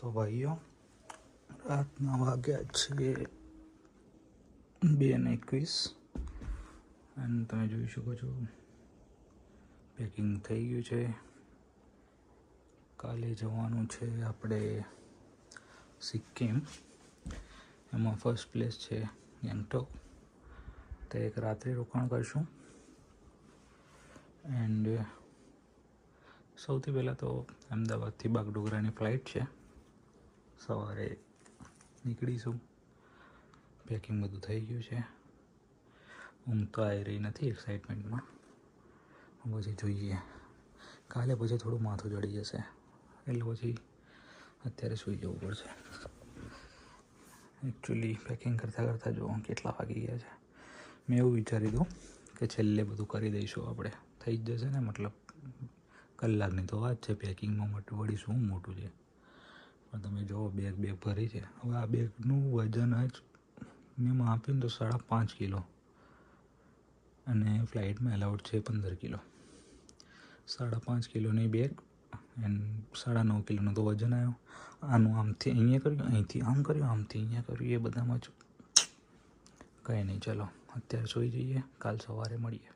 તો ભાઈઓ રાતના વાગ્યા છે 2:21 અને તમે જોઈ શકો છો પેકિંગ થઈ ગયું છે. કાલે જવાનું છે આપણે સિક્કિમ. એમાં ફર્સ્ટ પ્લેસ છે ગેંગટોક. તો એક રાત્રે રોકાણ કરશું. એન્ડ સૌથી પહેલાં તો અમદાવાદથી બાગડોગરાની ફ્લાઇટ છે. સવારે નીકળીશું. પેકિંગ બધું થઈ ગયું છે. ઊંઘ તો આવી રહી નથી એક્સાઇટમેન્ટમાં. પછી જોઈએ. કાલે પછી થોડું માથું ચડી જશે એટલે પછી અત્યારે સૂઈ જવું પડશે. એકચ્યુઅલી પેકિંગ કરતાં જો કેટલા વાગી ગયા છે. મેં એવું વિચારી દઉં કે છેલ્લે બધું કરી દઈશું આપણે, થઈ જ જશે ને. મતલબ કલાકની તો વાત છે. પેકિંગમાં વળી શું મોટું છે. પણ તમે જુઓ બેગ ભરી છે. હવે આ બેગનું વજન જ મેં માપ્યું તો 5.5 કિલો અને ફ્લાઇટમાં એલાઉડ છે 15 કિલો. 5.5 કિલોની બેગ એન્ડ 9.5 કિલોનું તો વજન આવ્યો. આનું આમથી અહીંયા કર્યું, અહીંથી આમ કર્યું, આમથી અહીંયા કર્યું, એ બધામાં જ કંઈ નહીં. ચલો અત્યારે સૂઈ જઈએ, કાલ સવારે મળીએ.